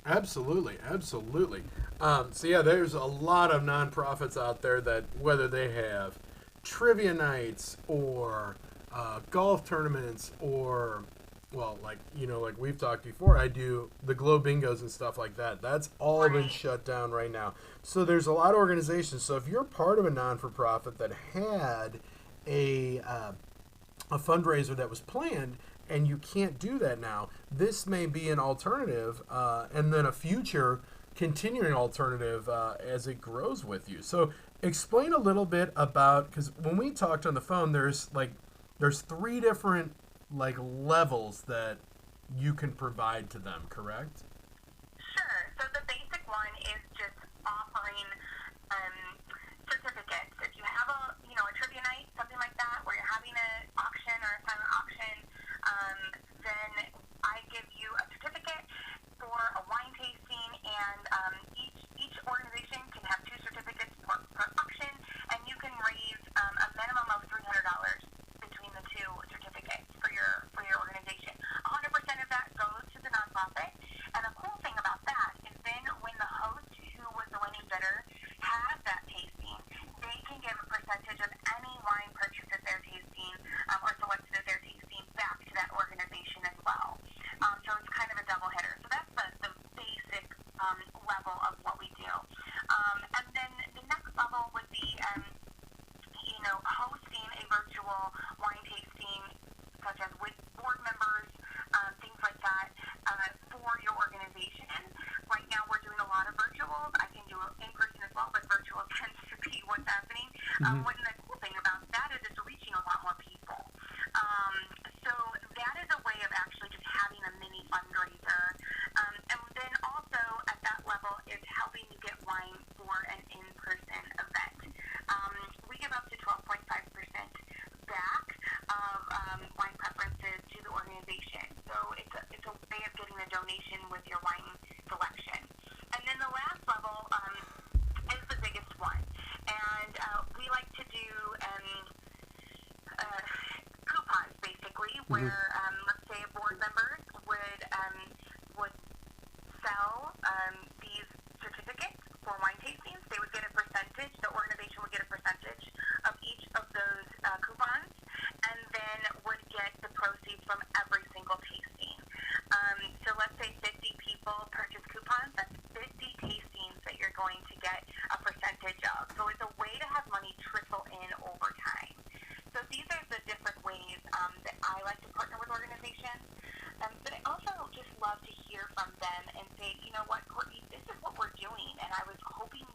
Absolutely, absolutely. So yeah, there's a lot of nonprofits out there that whether they have trivia nights or golf tournaments or like we've talked before, I do the Glow Bingos and stuff like that. That's all been shut down right now. So there's a lot of organizations. So if you're part of a non-for-profit that had a fundraiser that was planned and you can't do that now, this may be an alternative and then a future continuing alternative as it grows with you. So explain a little bit about, because when we talked on the phone, there's 3 different levels that you can provide to them, correct? Sure. So the basic one is just offering certificates. If you have a trivia night, something like that, where you're having an auction or a silent auction, then I give you a certificate for a wine tasting, and each organization can have 2 certificates per auction, and you can raise a minimum of $300 between the 2 certificates for your organization. 100% of that goes to the nonprofit, and the cool thing about that is then when the host who was the winning bidder has that tasting, they can give a percentage of any wine purchased at their tasting or selected at their tasting back to that organization as well. So it's kind of a double hitter. So that's the basic level of what we do. And then the next level would be hosting a virtual wine tasting, such as with board members, things like that, for your organization. Right now we're doing a lot of virtuals. I can do in-person as well, but virtual tends to be what's happening. What the cool thing about that is it's reaching a lot more people. So that is a way of actually just having a mini fundraiser. And then also at that level is helping you get wine for an in-person event. We give up to 12.5% back of wine preferences to the organization. them and say, you know what, Courtney, this is what we're doing, and I was hoping,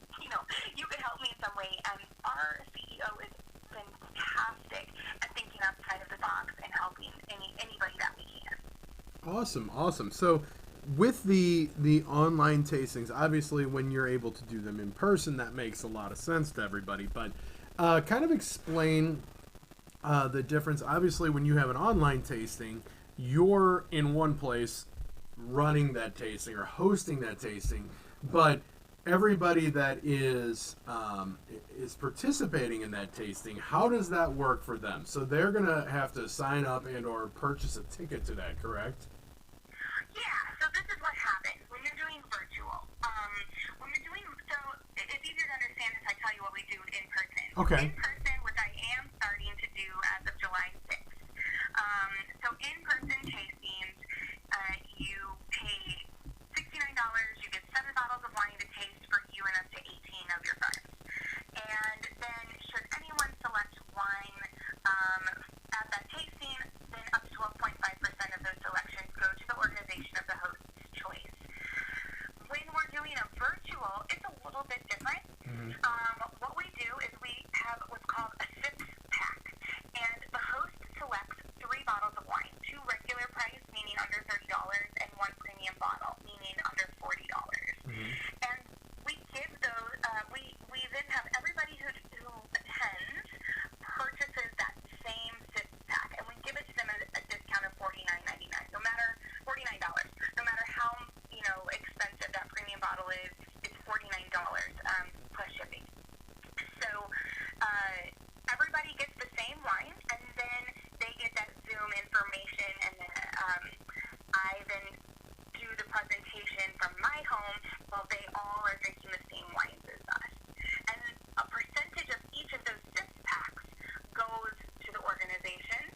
you could help me in some way. Our CEO is fantastic at thinking outside of the box and helping anybody that we can. Awesome. So with the online tastings, obviously when you're able to do them in person, that makes a lot of sense to everybody. But kind of explain the difference. Obviously, when you have an online tasting, you're in one place running that tasting or hosting that tasting, but everybody that is participating in that tasting, how does that work for them? So they're going to have to sign up and or purchase a ticket to that, correct? Yeah, so this is what happens when you're doing virtual. So it's easier to understand if I tell you what we do in person. Okay. In person, which I am starting to do as of July 6th. So in-person tastings, you pay $69. You get 7 bottles of wine to taste for you and up to 18 of your friends. And then should anyone select wine at that tasting, then up to 12.5% of those selections go to the organization of the host's choice. When we're doing a virtual, it's a little bit different. What we do is we have what's called a sips pack, and the host selects 3 bottles of wine, 2 regular price, meaning under $30, and 1 premium bottle, meaning under $40. And we give those. We then have everybody who attends purchases that same sips pack, and we give it to them at a discount of $49.99. No matter $49, no matter how expensive that premium bottle is, it's $49 plus shipping. So everybody gets the same wine, and then they get that Zoom information, and then I then do the presentation from my home while they all are drinking the same wines as us. And a percentage of each of those six packs goes to the organization.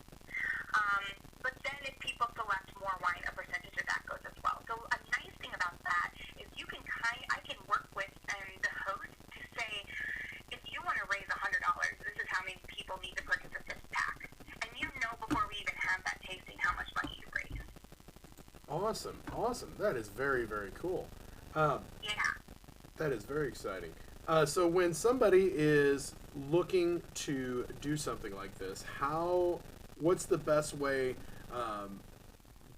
But then if people select more wine, a percentage of that goes as well. So a nice thing about that is I can work with the host to say, if you want to raise $100, this is how many people need to purchase a six pack. And before we even have that tasting, how much money you raise. Awesome. That is very, very cool. Yeah. That is very exciting. So when somebody is looking to do something like this, what's the best way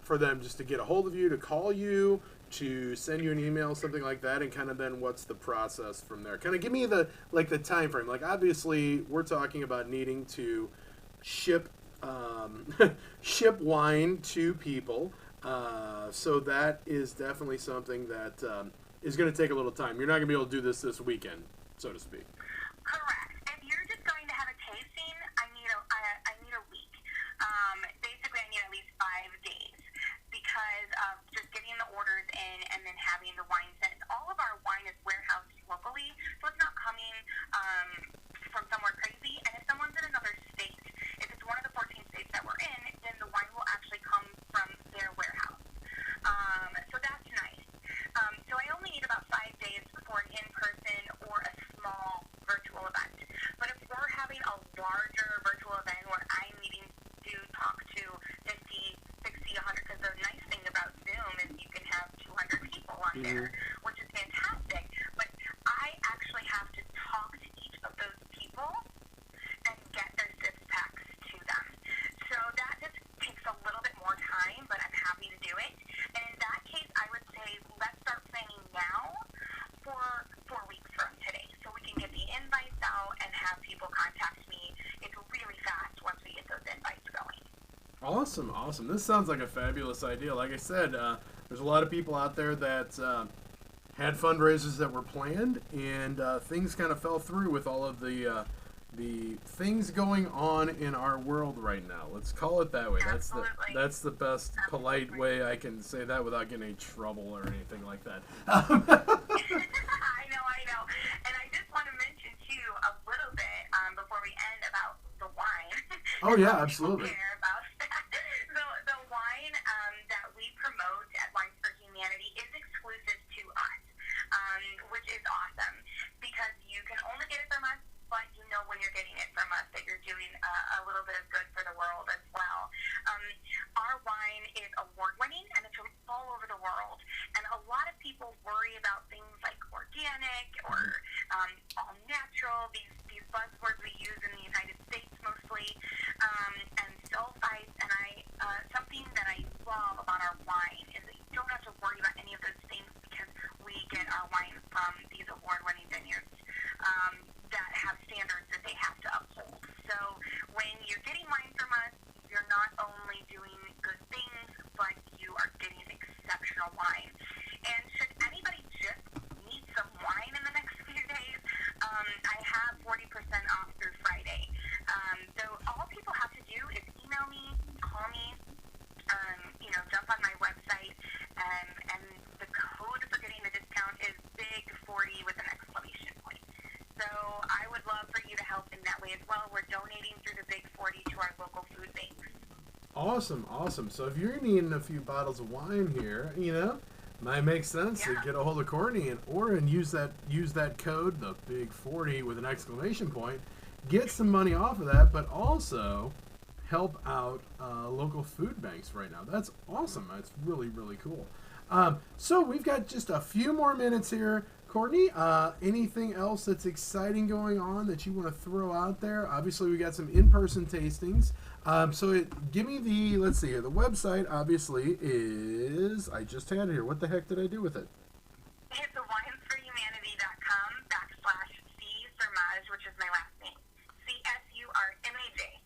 for them just to get a hold of you, to call you, to send you an email, something like that, and kind of then what's the process from there? Kind of give me the time frame. Like, obviously, we're talking about needing to ship wine to people. So that is definitely something that is going to take a little time. You're not going to be able to do this weekend, so to speak. Correct. If you're just going to have a tasting, I need a week. Basically, I need at least 5 days because of just getting the orders in and then having the wine sent. All of our wine is warehoused locally, so it's not coming from somewhere crazy. And if someone's in another state, if it's one of the 14 states that we're in, then the wine will actually come from their warehouse. So that's nice. So I only need about 5 days for an in-person or a small virtual event. But if we're having a larger virtual event where I'm needing to talk to 50, 60, 100, because the nice thing about Zoom is you can have 200 people on there, which is fantastic. But I actually have to talk to each of those people and get their six packs to them. So that just takes a little bit more time, but I'm happy to do it. And in that case, I would say let's start planning now for 4 weeks from today, so we can get the invites out and have people contact me. It's really fast once we get those invites going. Awesome. This sounds like a fabulous idea. Like I said, there's a lot of people out there that had fundraisers that were planned, and things kind of fell through with all of the things going on in our world right now. Let's call it that way. Absolutely. That's the best polite way I can say that without getting any trouble or anything like that. I know. And I just want to mention, too, a little bit before we end about the wine. Oh, yeah, absolutely. Care about that. The wine that we promote at Wines for Humanity is exclusive to us, which is awesome because you can only get it from us, but you know when you're getting it from us that you're doing a little bit of good for the world as well. Our wine is award-winning, and it's from all over the world. And a people worry about things like organic or all natural, these buzzwords we use in the United States mostly, and sulfites. And something that I love about our wine is that you don't have to worry about any of those things because we get our wine from these award-winning vineyards that have standards that they have to uphold. So when you're getting wine from us, you're not only doing good things, but you are getting exceptional wine. And should anybody just need some wine in the next few days, I have 40% off through Friday. So all people have to do is email me, call me, jump on my website, and the code for getting the discount is BIG40 with an exclamation point. So I would love for you to help in that way as well. We're donating through the BIG40 to our local food banks. Awesome, awesome. So if you're needing a few bottles of wine here, might make sense to get a hold of Courtney and use that code, the BIG40 with an exclamation point, get some money off of that, but also help out local food banks right now. That's awesome. That's really, really cool. So we've got just a few more minutes here. Courtney, anything else that's exciting going on that you want to throw out there? Obviously, we got some in-person tastings. Give me let's see here. The website, obviously, is, I just had it here. What the heck did I do with it? It's winesforhumanity.com/C-Surmage, which is my last name. CSURMAJ.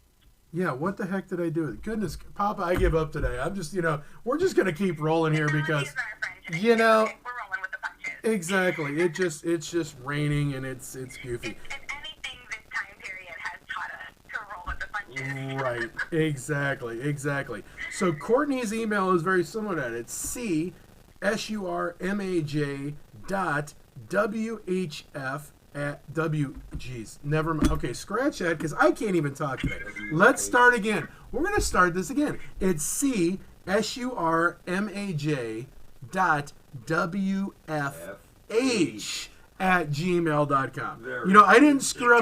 Yeah, what the heck did I do with it? Goodness, Papa, I give up today. I'm just, we're just going to keep rolling here because, we're rolling with the punches. Exactly. It's just raining and it's goofy. If anything, this time period has taught us to roll with the punches. Right. Exactly. So Courtney's email is very similar to that. It's CSURMAJ.WHF at never mind. Okay, scratch that because I can't even talk today. Let's start again. We're going to start this again. It's CSURMAJ.WFH at gmail.com. I didn't screw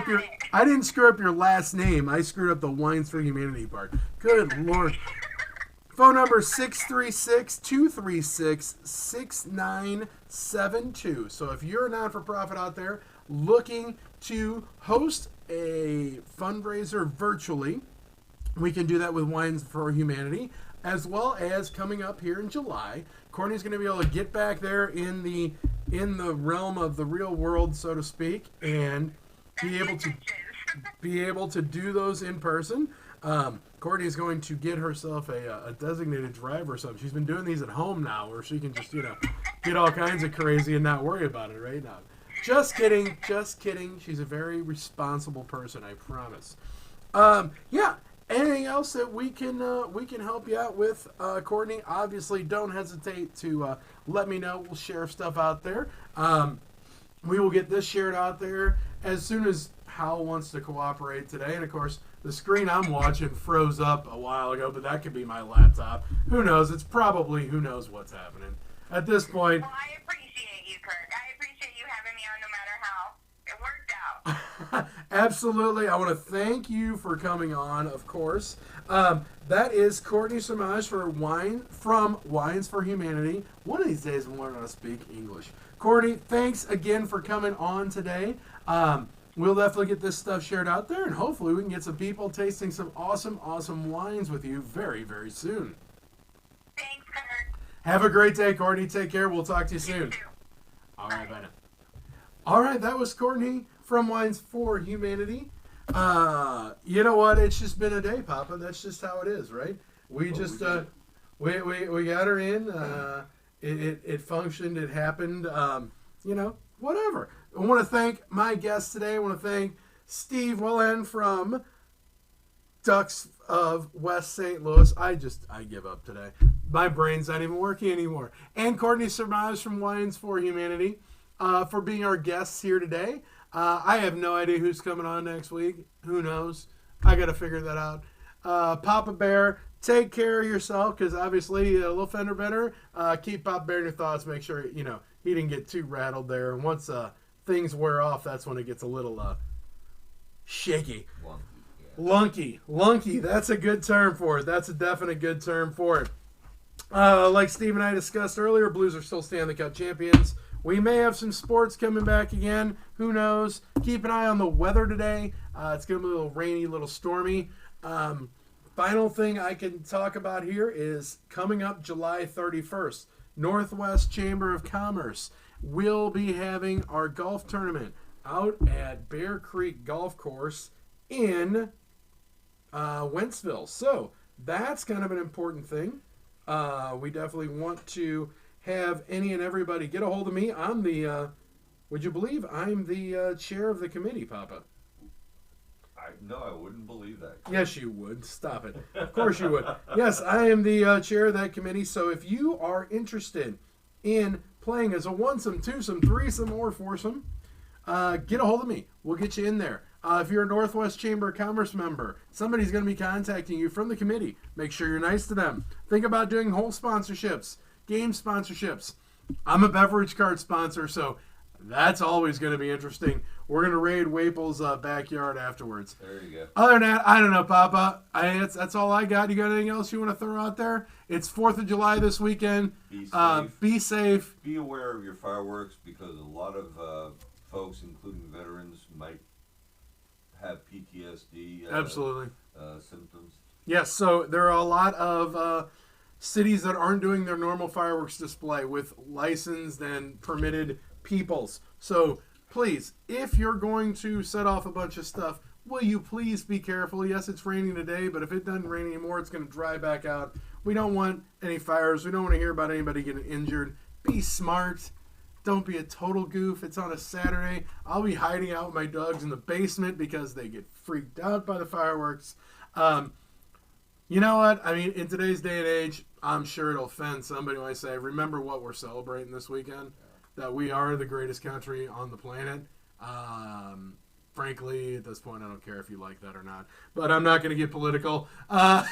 up your last name. I screwed up the Wines for Humanity part. Good Lord. Phone number 636-236-6972. So if you're a not-for-profit out there looking to host a fundraiser virtually, we can do that with Wines for Humanity, as well as coming up here in July. Courtney's going to be able to get back there in the realm of the real world, so to speak, and be able to do those in person. Courtney is going to get herself a designated driver or something. She's been doing these at home now where she can just, get all kinds of crazy and not worry about it right now. Just kidding. She's a very responsible person, I promise. Yeah. Anything else that we can help you out with, Courtney? Obviously, don't hesitate to let me know. We'll share stuff out there. We will get this shared out there as soon as Hal wants to cooperate today. And, of course, the screen I'm watching froze up a while ago, but that could be my laptop. Who knows? It's probably who knows what's happening. At this point... Well, I appreciate you, Kirk. I appreciate you having me on no matter how. It worked out. Absolutely. I want to thank you for coming on, of course. That is Courtney Surmage from Wines for Humanity. One of these days I'm learning how to speak English. Courtney, thanks again for coming on today. We'll definitely get this stuff shared out there, and hopefully we can get some people tasting some awesome, awesome wines with you very, very soon. Thanks, Kirk. Have a great day, Courtney. Take care. We'll talk to you soon. You too. All right, bye now. All right, that was Courtney from Wines for Humanity. You know what? It's just been a day, Papa. That's just how it is, right? We got her in. It functioned. It happened. Whatever. I want to thank my guests today. I want to thank Steve Willen from Ducks of West St. Louis. I give up today. My brain's not even working anymore. And Courtney Surmage from Wines for Humanity for being our guests here today. I have no idea who's coming on next week. Who knows? I got to figure that out. Papa Bear, take care of yourself because obviously a little fender bender. Keep Papa Bear in your thoughts. Make sure, he didn't get too rattled there. And once things wear off, that's when it gets a little shaky. Lunky. That's a good term for it. That's a definite good term for it. Like Steve and I discussed earlier, Blues are still Stanley Cup champions. We may have some sports coming back again. Who knows? Keep an eye on the weather today. It's going to be a little rainy, a little stormy. Final thing I can talk about here is coming up July 31st. Northwest Chamber of Commerce will be having our golf tournament out at Bear Creek Golf Course in Wentzville. So that's kind of an important thing. We definitely want to have any and everybody get a hold of me. I'm the, would you believe I'm the chair of the committee, Papa? No, I wouldn't believe that. Yes, you would. Stop it. Of course you would. Yes, I am the chair of that committee. So if you are interested in playing as a one-some, two-some, threesome, or foursome, get a hold of me. We'll get you in there. If you're a Northwest Chamber of Commerce member, somebody's going to be contacting you from the committee. Make sure you're nice to them. Think about doing whole sponsorships, game sponsorships. I'm a beverage cart sponsor, so that's always going to be interesting. We're going to raid Waple's backyard afterwards. There you go. Other than that, I don't know, Papa. That's all I got. You got anything else you want to throw out there? It's 4th of July this weekend. Be safe. Be safe. Be aware of your fireworks because a lot of folks, including veterans, might have PTSD Absolutely. Symptoms. Yes, so there are a lot of cities that aren't doing their normal fireworks display with licensed and permitted peoples. So please, if you're going to set off a bunch of stuff, will you please be careful? Yes, it's raining today, but if it doesn't rain anymore, it's going to dry back out. We don't want any fires. We don't want to hear about anybody getting injured. Be smart. Don't be a total goof. It's on a Saturday. I'll be hiding out with my dogs in the basement because they get freaked out by the fireworks. You know what? I mean, in today's day and age, I'm sure it'll offend somebody when I say, remember what we're celebrating this weekend? That we are the greatest country on the planet. Frankly, at this point, I don't care if you like that or not. But I'm not going to get political. I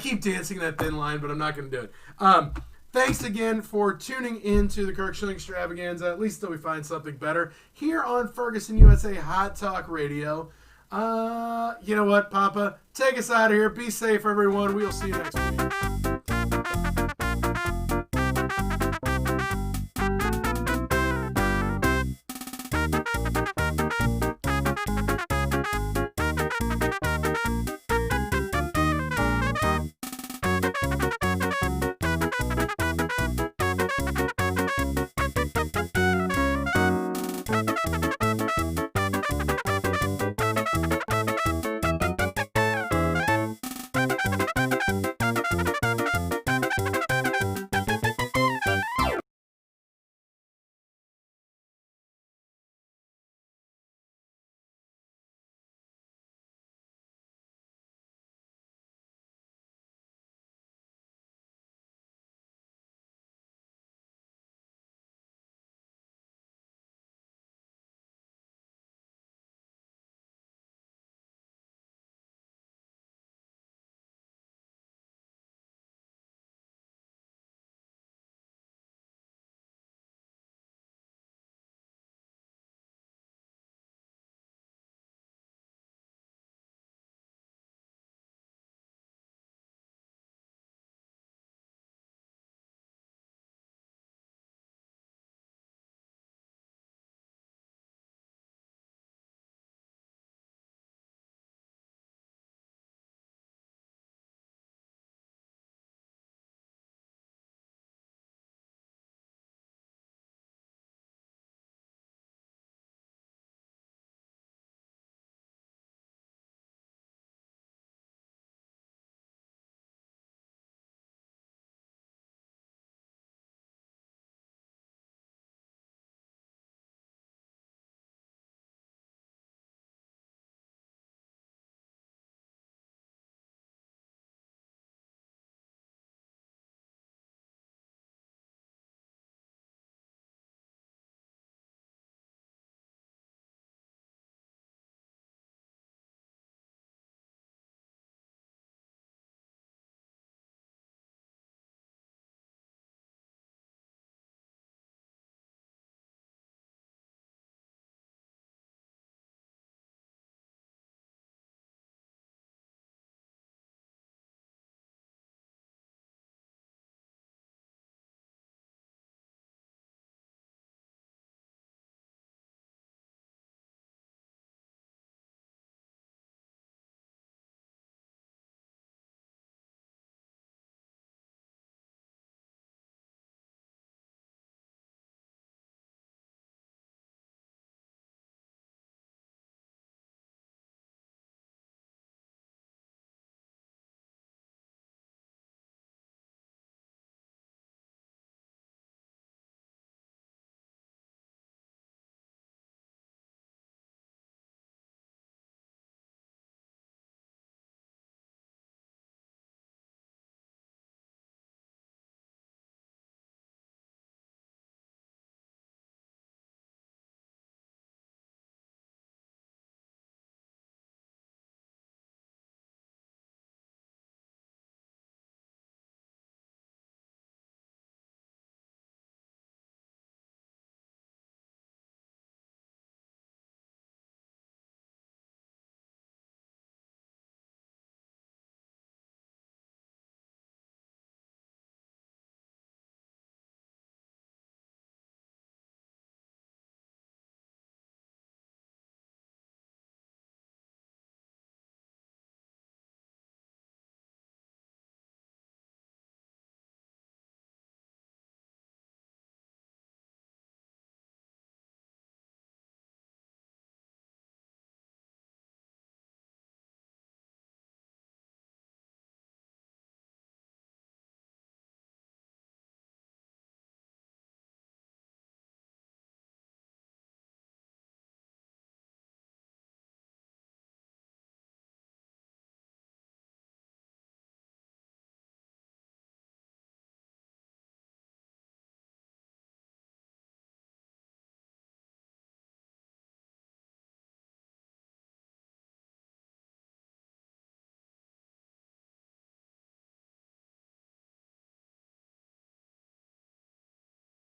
keep dancing that thin line, but I'm not going to do it. Thanks again for tuning in to the Kirk Schilling Extravaganza, at least until we find something better, here on Ferguson USA Hot Talk Radio. You know what, Papa? Take us out of here. Be safe, everyone. We'll see you next week.